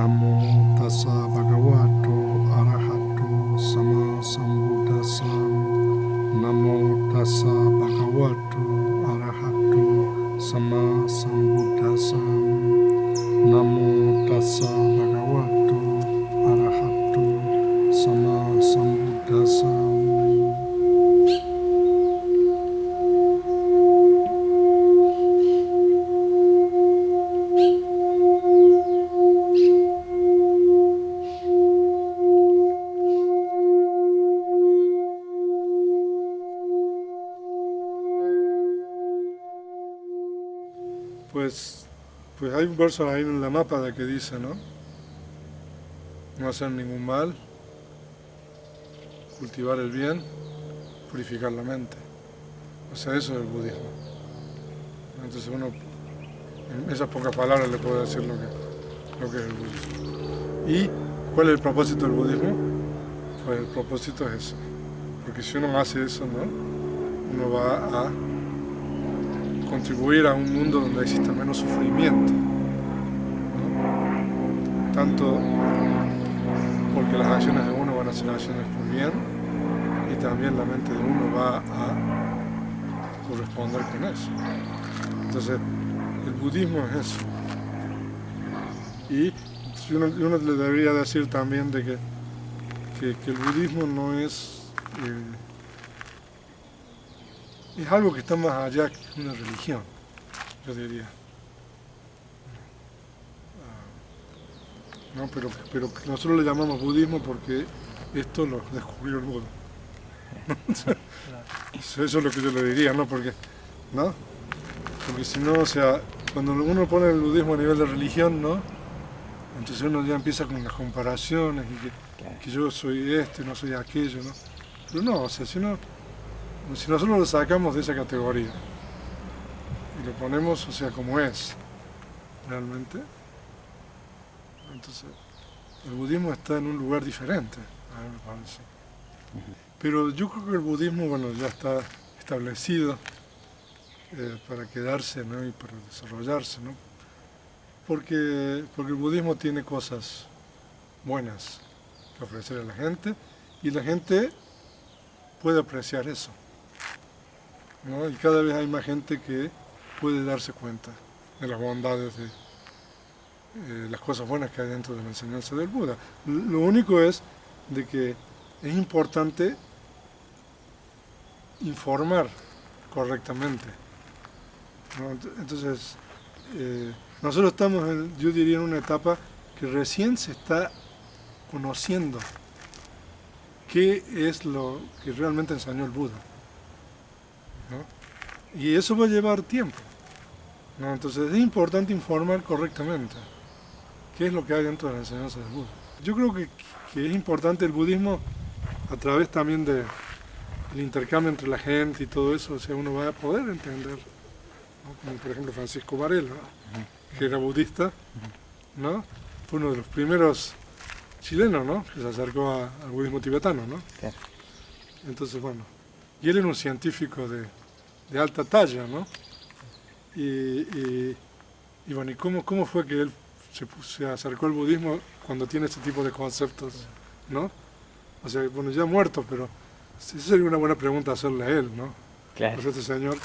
Namo tassa bhagavato arahato sama sambuddhassa. Namo tassa bhagavato arahato sama sambuddhassa. Namo tassa bhagavato arahato sama sambuddhassa. Pues hay un verso ahí en la mapa de que dice, ¿no? No hacer ningún mal, cultivar el bien, purificar la mente. O sea, eso es el budismo. Entonces uno, en esas pocas palabras le puede decir lo que es el budismo. ¿Y cuál es el propósito del budismo? Pues el propósito es eso. Porque si uno hace eso, ¿no? Uno va a contribuir a un mundo donde exista menos sufrimiento, ¿no? Tanto porque las acciones de uno van a ser acciones por bien y también la mente de uno va a corresponder con eso. Entonces, el budismo es eso. Y uno le debería decir también de que el budismo no es algo que está más allá que una religión, yo diría. ¿No? Pero nosotros le llamamos budismo porque esto lo descubrió el Buda. Eso es lo que yo le diría, ¿no? Porque si no, o sea, cuando uno pone el budismo a nivel de religión, ¿no? Entonces uno ya empieza con las comparaciones y que yo soy esto y no soy aquello, ¿no? Pero no, o sea, si nosotros lo sacamos de esa categoría y lo ponemos, o sea, como es realmente, entonces el budismo está en un lugar diferente, a mí me parece. Pero yo creo que el budismo, bueno, ya está establecido para quedarse, ¿no? Y para desarrollarse, ¿no? Porque el budismo tiene cosas buenas que ofrecer a la gente y la gente puede apreciar eso, ¿no? Y cada vez hay más gente que puede darse cuenta de las bondades de las cosas buenas que hay dentro de la enseñanza del Buda. Lo único es de que es importante informar correctamente, ¿no? Entonces, nosotros estamos, yo diría, en una etapa que recién se está conociendo qué es lo que realmente enseñó el Buda, ¿no? Y eso va a llevar tiempo, ¿no? Entonces es importante informar correctamente qué es lo que hay dentro de la enseñanza del Buda. Yo creo que es importante el budismo a través también del intercambio entre la gente y todo eso, o sea, uno va a poder entender, ¿no? Como por ejemplo Francisco Varela, ¿no? Que era budista, ¿no? Fue uno de los primeros chilenos, ¿no? Que se acercó al budismo tibetano, ¿no? Claro. Entonces, bueno, y él era un científico de alta talla, ¿no? Y bueno, ¿y cómo fue que él se acercó al budismo cuando tiene ese tipo de conceptos, ¿no? O sea, bueno, ya muerto, pero esa sería una buena pregunta hacerle a él, ¿no? Claro. Pues este señor.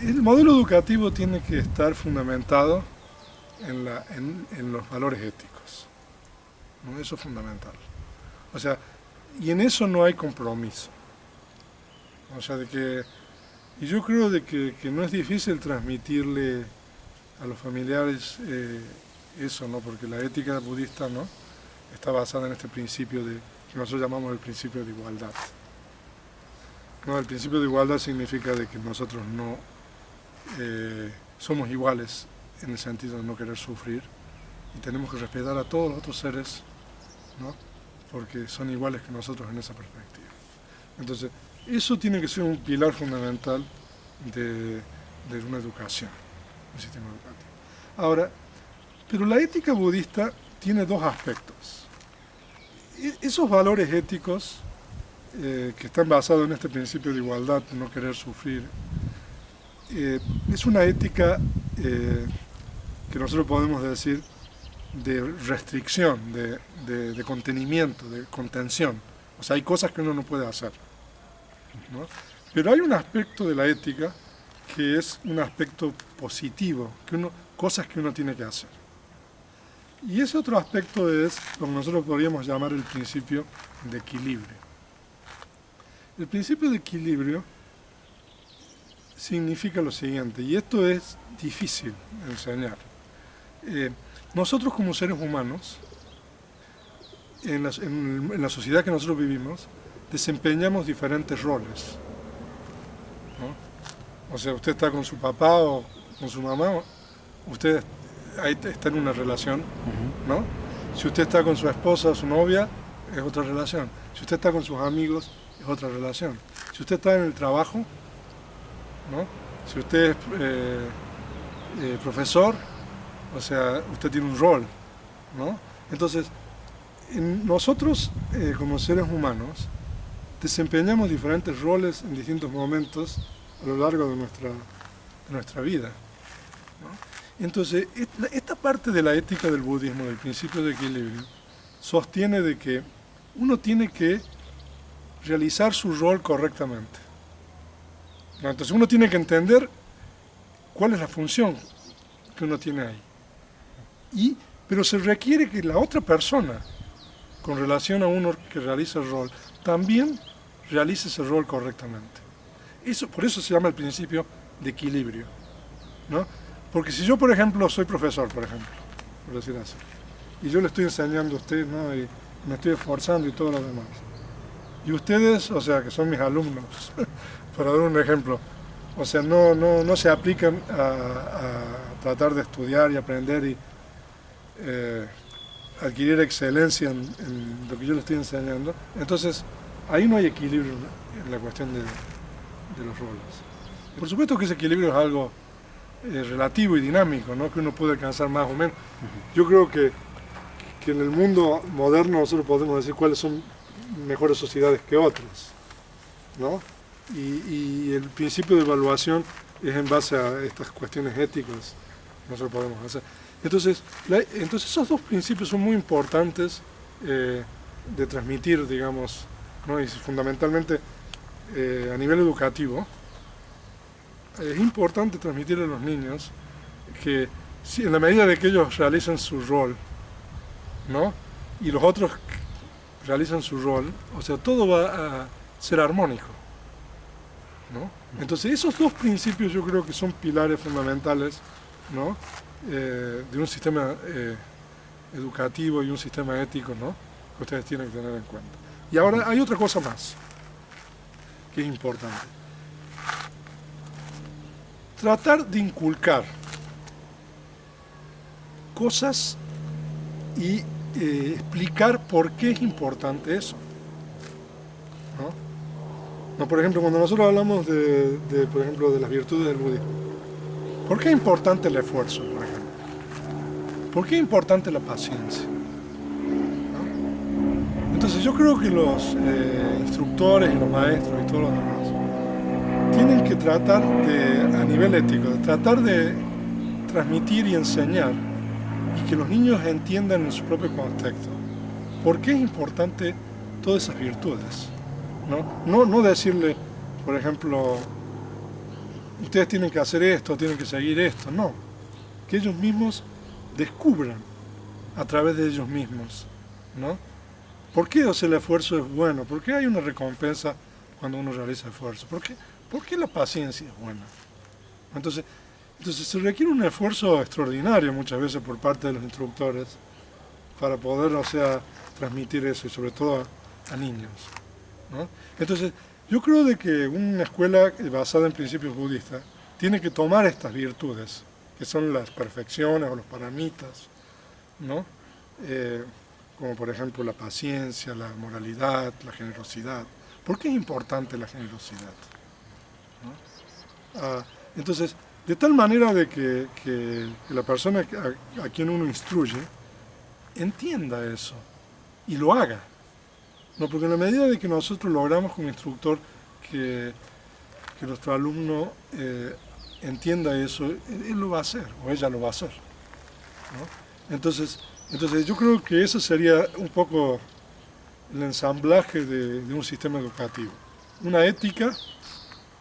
El modelo educativo tiene que estar fundamentado en los valores éticos, ¿no? Eso es fundamental. O sea, y en eso no hay compromiso. O sea, y yo creo de que no es difícil transmitirle a los familiares eso, ¿no? Porque la ética budista, ¿no? Está basada en este principio que nosotros llamamos el principio de igualdad. ¿No? El principio de igualdad significa de que nosotros no somos iguales en el sentido de no querer sufrir y tenemos que respetar a todos los otros seres, ¿no? Porque son iguales que nosotros en esa perspectiva. Entonces, eso tiene que ser un pilar fundamental de una educación, un sistema educativo. Ahora, pero la ética budista tiene dos aspectos. Esos valores éticos que están basados en este principio de igualdad, de no querer sufrir, es una ética que nosotros podemos decir de restricción, de contenimiento, de contención. O sea, hay cosas que uno no puede hacer, ¿no? Pero hay un aspecto de la ética que es un aspecto positivo, cosas que uno tiene que hacer. Y ese otro aspecto es lo que nosotros podríamos llamar el principio de equilibrio. El principio de equilibrio significa lo siguiente, y esto es difícil de enseñar. Nosotros como seres humanos, en la sociedad que nosotros vivimos, desempeñamos diferentes roles, ¿no? O sea, usted está con su papá o con su mamá, usted ahí está en una relación, ¿no? Si usted está con su esposa o su novia, es otra relación. Si usted está con sus amigos, es otra relación. Si usted está en el trabajo, ¿no? Si usted es profesor, o sea, usted tiene un rol, ¿no? Entonces, nosotros como seres humanos desempeñamos diferentes roles en distintos momentos a lo largo de nuestra vida, ¿no? Entonces, esta parte de la ética del budismo, del principio de equilibrio, sostiene de que uno tiene que realizar su rol correctamente, ¿no? Entonces uno tiene que entender cuál es la función que uno tiene ahí. Pero se requiere que la otra persona, con relación a uno que realiza el rol, también realice ese rol correctamente. Por eso se llama el principio de equilibrio, ¿no? Porque si yo, por ejemplo, soy profesor, por decir así, y yo le estoy enseñando a usted, ¿no? Y me estoy esforzando y todo lo demás, y ustedes, o sea, que son mis alumnos, para dar un ejemplo, o sea, no se aplican a tratar de estudiar y aprender y adquirir excelencia en lo que yo les estoy enseñando, entonces ahí no hay equilibrio en la cuestión de los roles. Por supuesto que ese equilibrio es algo relativo y dinámico, ¿no? Que uno puede alcanzar más o menos. Yo creo que en el mundo moderno nosotros podemos decir cuáles son mejores sociedades que otras, ¿no? Y el principio de evaluación es en base a estas cuestiones éticas que nosotros podemos hacer. Entonces esos dos principios son muy importantes de transmitir, digamos, ¿no? Y fundamentalmente a nivel educativo es importante transmitir a los niños que en la medida de que ellos realicen su rol, ¿no? Y los otros realizan su rol, o sea, todo va a ser armónico, ¿no? Entonces esos dos principios yo creo que son pilares fundamentales, ¿no? De un sistema educativo y un sistema ético, ¿no? Que ustedes tienen que tener en cuenta. Y ahora hay otra cosa más que es importante. Tratar de inculcar cosas y explicar por qué es importante eso, ¿no? Por ejemplo, cuando nosotros hablamos por ejemplo, de las virtudes del budismo, ¿por qué es importante el esfuerzo, por ejemplo? ¿Por qué es importante la paciencia? ¿No? Entonces yo creo que los instructores y los maestros y todos los demás tienen que tratar a nivel ético, tratar de transmitir y enseñar y que los niños entiendan en su propio contexto por qué es importante todas esas virtudes, ¿no? No decirle, por ejemplo, ustedes tienen que hacer esto, tienen que seguir esto, no. Que ellos mismos descubran a través de ellos mismos, ¿no? ¿Por qué el esfuerzo es bueno? ¿Por qué hay una recompensa cuando uno realiza esfuerzo? ¿Por qué la paciencia es buena? Entonces se requiere un esfuerzo extraordinario muchas veces por parte de los instructores para poder, o sea, transmitir eso, y sobre todo a niños, ¿no? Entonces, yo creo de que una escuela basada en principios budistas tiene que tomar estas virtudes, que son las perfecciones o los paramitas, ¿no? Como por ejemplo la paciencia, la moralidad, la generosidad. ¿Por qué es importante la generosidad? ¿No? Entonces, de tal manera de que la persona a quien uno instruye entienda eso y lo haga, ¿no? Porque en la medida de que nosotros logramos como instructor que nuestro alumno entienda eso, él lo va a hacer, o ella lo va a hacer, ¿no? Entonces yo creo que eso sería un poco el ensamblaje de un sistema educativo. Una ética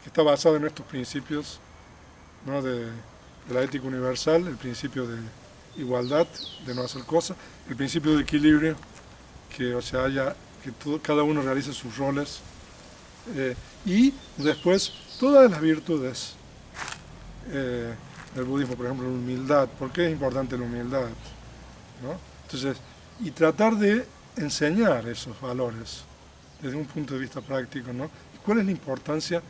que está basada en estos principios, ¿no? de la ética universal, el principio de igualdad, de no hacer cosas, el principio de equilibrio, que cada uno realice sus roles, y después todas las virtudes del budismo, por ejemplo la humildad. ¿Por qué es importante la humildad? ¿No? Entonces, y tratar de enseñar esos valores desde un punto de vista práctico, ¿no? ¿Cuál es la importancia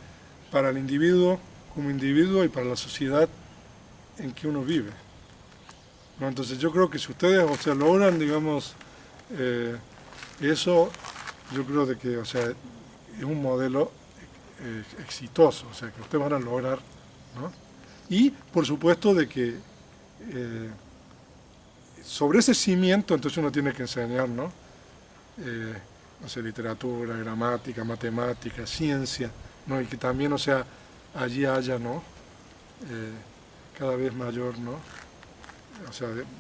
para el individuo como individuo y para la sociedad en que uno vive? ¿No? Entonces yo creo que si ustedes logran, digamos, eso, yo creo de que es un modelo exitoso, que ustedes van a lograr, ¿no? Y por supuesto de que sobre ese cimiento entonces uno tiene que enseñar, ¿no? Literatura, gramática, matemática, ciencia, ¿no? Y que también, allí haya, ¿no? Cada vez mayor, ¿no?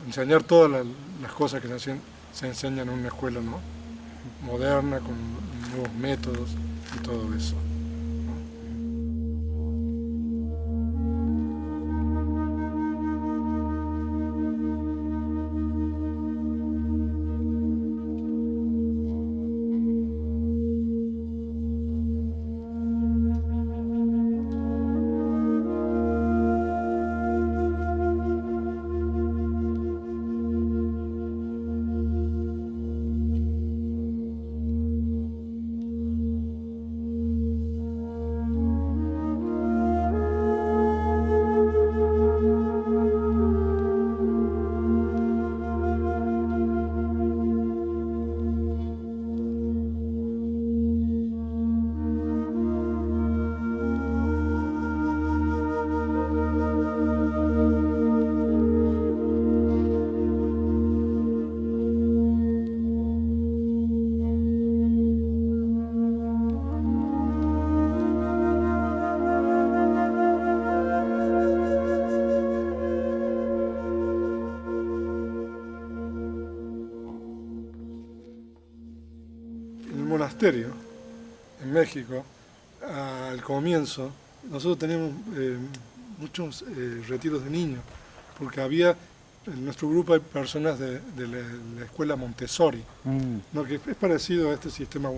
Enseñar todas las cosas que se enseñan en una escuela, ¿no? Moderna, con nuevos métodos y todo eso. Monasterio en México, al comienzo, nosotros teníamos muchos retiros de niños, porque en nuestro grupo hay personas de la escuela Montessori, ¿no? Que es parecido a este sistema,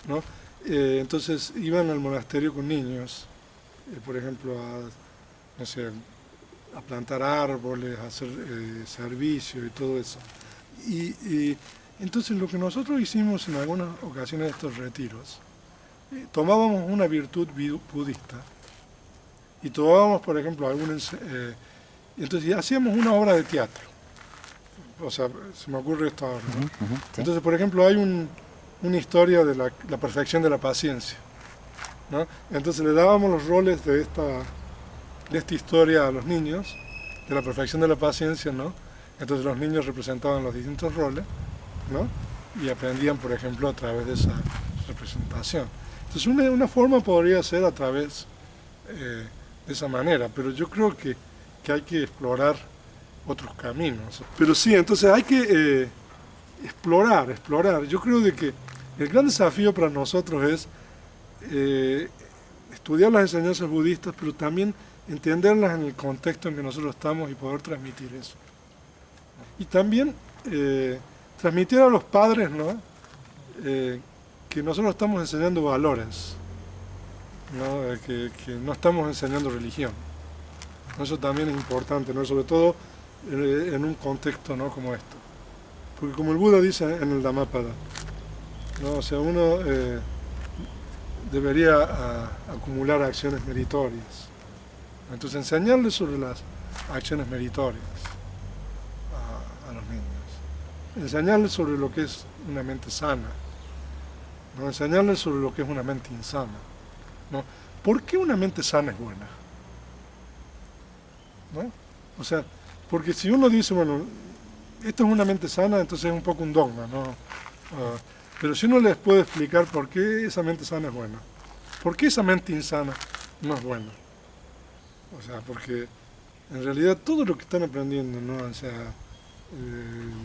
¿no? Entonces iban al monasterio con niños, por ejemplo, a plantar árboles, a hacer servicio y todo eso. Y entonces lo que nosotros hicimos en algunas ocasiones de estos retiros, tomábamos una virtud budista y tomábamos, por ejemplo, entonces hacíamos una obra de teatro. Se me ocurre esto ahora, ¿no? Sí. Entonces, por ejemplo, hay una historia de la perfección de la paciencia, ¿no? Entonces le dábamos los roles de esta historia a los niños, de la perfección de la paciencia, ¿no? Entonces los niños representaban los distintos roles, ¿no? Y aprendían, por ejemplo, a través de esa representación. Entonces una forma podría ser a través de esa manera, pero yo creo que hay que explorar otros caminos. Pero sí, entonces hay que explorar. Yo creo de que el gran desafío para nosotros es estudiar las enseñanzas budistas, pero también entenderlas en el contexto en que nosotros estamos y poder transmitir eso. Y también transmitir a los padres, ¿no? Que nosotros estamos enseñando valores, ¿no? Que no estamos enseñando religión. Eso también es importante, ¿no? Sobre todo en un contexto, ¿no? Como esto. Porque como el Buda dice en el Dhammapada, ¿no? Uno debería acumular acciones meritorias. Entonces enseñarles sobre las acciones meritorias a los niños. Enseñarles sobre lo que es una mente sana, ¿no? Enseñarles sobre lo que es una mente insana, ¿no? ¿Por qué una mente sana es buena? ¿No? Porque si uno dice, bueno, esto es una mente sana, entonces es un poco un dogma, ¿no? Pero si uno les puede explicar por qué esa mente sana es buena, por qué esa mente insana no es buena, O sea, porque en realidad todo lo que están aprendiendo, ¿no? O sea,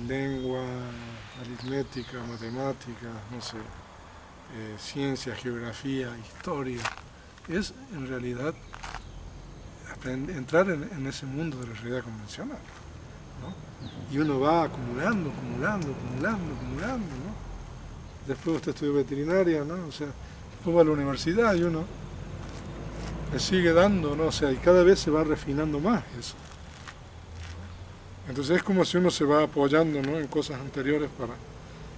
lengua, aritmética, matemáticas, no sé, ciencia, geografía, historia, es en realidad entrar en ese mundo de la realidad convencional, ¿no? Y uno va acumulando, ¿no? Después usted estudió veterinaria, ¿no? O sea, después va a la universidad y uno le sigue dando, ¿no? O sea, y cada vez se va refinando más eso. Entonces es como si uno se va apoyando, ¿no? En cosas anteriores para...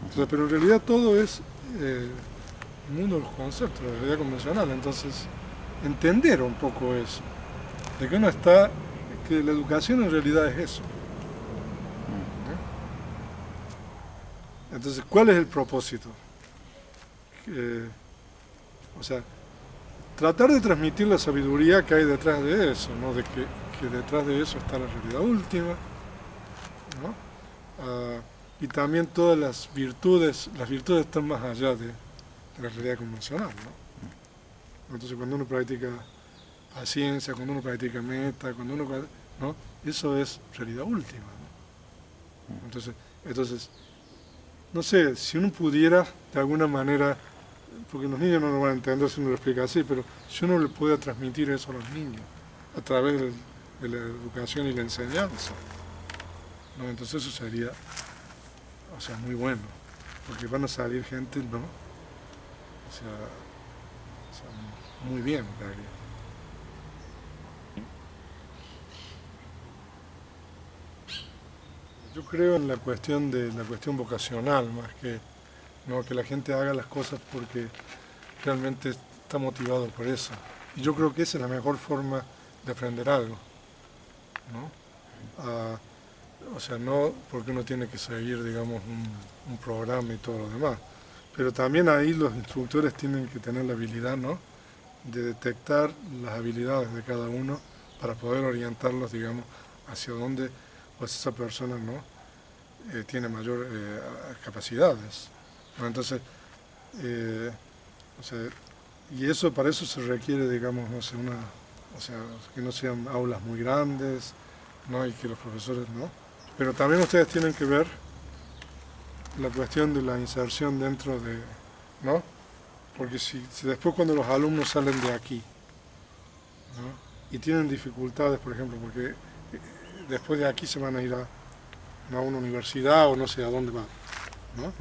Entonces, pero en realidad todo es el mundo de los conceptos, la realidad convencional. Entonces, entender un poco eso, de que uno está, que la educación en realidad es eso. ¿No? Entonces, ¿cuál es el propósito? O sea, tratar de transmitir la sabiduría que hay detrás de eso, ¿no? De que detrás de eso está la realidad última, ¿no? Y también todas las virtudes están más allá de la realidad convencional, ¿no? Entonces cuando uno practica paciencia, cuando uno practica meta, ¿no? Eso es realidad última, ¿no? Entonces, no sé, si uno pudiera de alguna manera, porque los niños no lo van a entender si uno lo explica así, pero si uno le puede transmitir eso a los niños a través de la educación y la enseñanza, ¿no? Entonces eso sería, o sea, muy bueno, porque van a salir gente, ¿no? O sea muy bien, en realidad. Yo creo en la cuestión vocacional, más que, ¿no? Que la gente haga las cosas porque realmente está motivado por eso. Y yo creo que esa es la mejor forma de aprender algo, ¿no? O sea, no porque uno tiene que seguir, digamos, un programa y todo lo demás, pero también ahí los instructores tienen que tener la habilidad, ¿no? De detectar las habilidades de cada uno para poder orientarlos, digamos, hacia dónde pues esa persona, ¿no? Tiene mayor capacidades, ¿no? Entonces, o sea, y eso para eso se requiere, digamos, no sé, o sea, que no sean aulas muy grandes, ¿no? Y que los profesores, ¿no? Pero también ustedes tienen que ver la cuestión de la inserción dentro de, ¿no? Porque si después cuando los alumnos salen de aquí, ¿no? Y tienen dificultades, por ejemplo, porque después de aquí se van a ir a una universidad o no sé a dónde van, ¿no?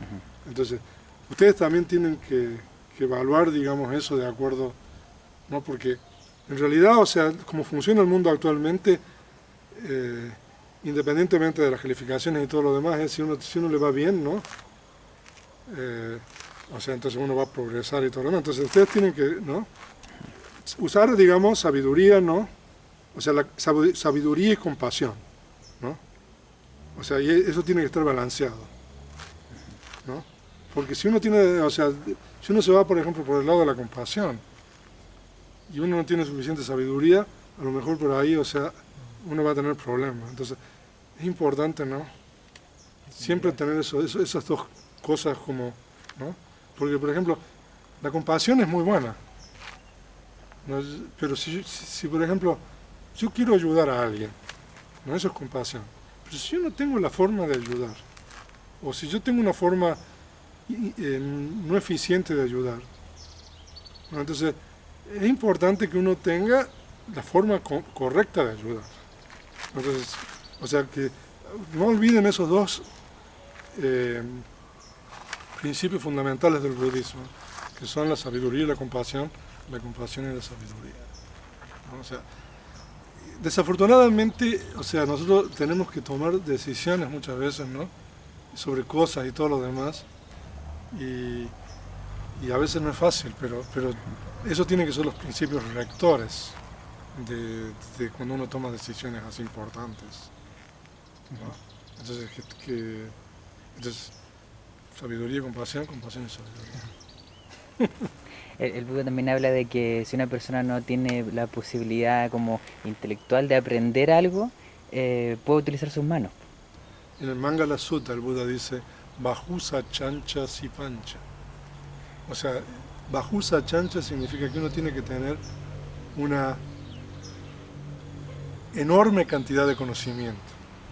Entonces, ustedes también tienen que evaluar, digamos, eso de acuerdo, ¿no? Porque en realidad, o sea, como funciona el mundo actualmente, independientemente de las calificaciones y todo lo demás, si uno le va bien, ¿no? O sea, entonces uno va a progresar y todo lo demás. Entonces ustedes tienen que, ¿no? Usar, digamos, sabiduría, ¿no? O sea, la sabiduría y compasión, ¿no? O sea, y eso tiene que estar balanceado, ¿no? Porque si uno tiene, o sea, si uno se va, por ejemplo, por el lado de la compasión y uno no tiene suficiente sabiduría, a lo mejor por ahí, o sea, uno va a tener problemas. Entonces, es importante, ¿no? Siempre tener esas dos cosas como, ¿no? Porque, por ejemplo, la compasión es muy buena, ¿no? Pero si, por ejemplo, yo quiero ayudar a alguien, ¿no? Eso es compasión. Pero si yo no tengo la forma de ayudar, o si yo tengo una forma no eficiente de ayudar, ¿no? Entonces, es importante que uno tenga la forma correcta de ayudar. Entonces, o sea que no olviden esos dos principios fundamentales del budismo, que son la sabiduría y la compasión y la sabiduría, ¿no? O sea, desafortunadamente, o sea, nosotros tenemos que tomar decisiones muchas veces, ¿no? Sobre cosas y todo lo demás, y a veces no es fácil, pero eso tiene que ser los principios rectores de cuando uno toma decisiones así importantes, ¿no? Entonces, sabiduría, compasión y sabiduría. El Buda también habla de que si una persona no tiene la posibilidad como intelectual de aprender algo, puede utilizar sus manos. En el Mangala Sutta el Buda dice Bahusa Chancha Sipancha. O sea, Bahusa Chancha significa que uno tiene que tener una enorme cantidad de conocimiento.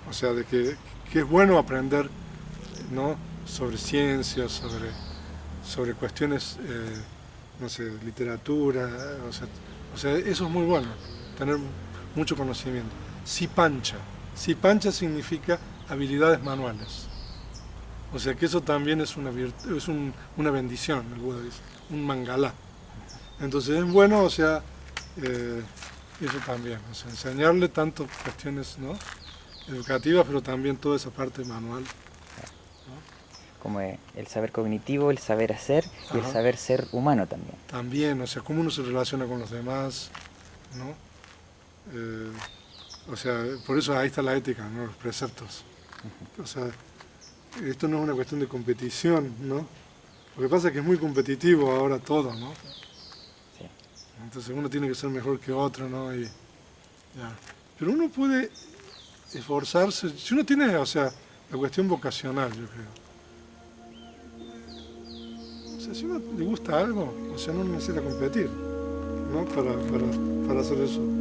O sea, de que es bueno aprender, ¿no?, sobre ciencias, sobre cuestiones, no sé, literatura, o sea, eso es muy bueno, tener mucho conocimiento. Si pancha significa habilidades manuales. O sea que eso también es una bendición, el Buda dice, un mangalá. Entonces es bueno, o sea, eso también, o sea, enseñarle tanto cuestiones, ¿no?, educativas, pero también toda esa parte manual, ¿no? Como el saber cognitivo, el saber hacer y el Ajá. saber ser humano también. También, o sea, cómo uno se relaciona con los demás, ¿no? O sea, por eso ahí está la ética, ¿no?, los preceptos. O sea, esto no es una cuestión de competición, ¿no? Lo que pasa es que es muy competitivo ahora todo, ¿no? Sí. Entonces uno tiene que ser mejor que otro, ¿no? Y, ya. Pero uno puede esforzarse, si uno tiene, o sea, la cuestión vocacional, yo creo. O sea, si uno le gusta algo, o sea, no necesita competir, ¿no?, para hacer eso.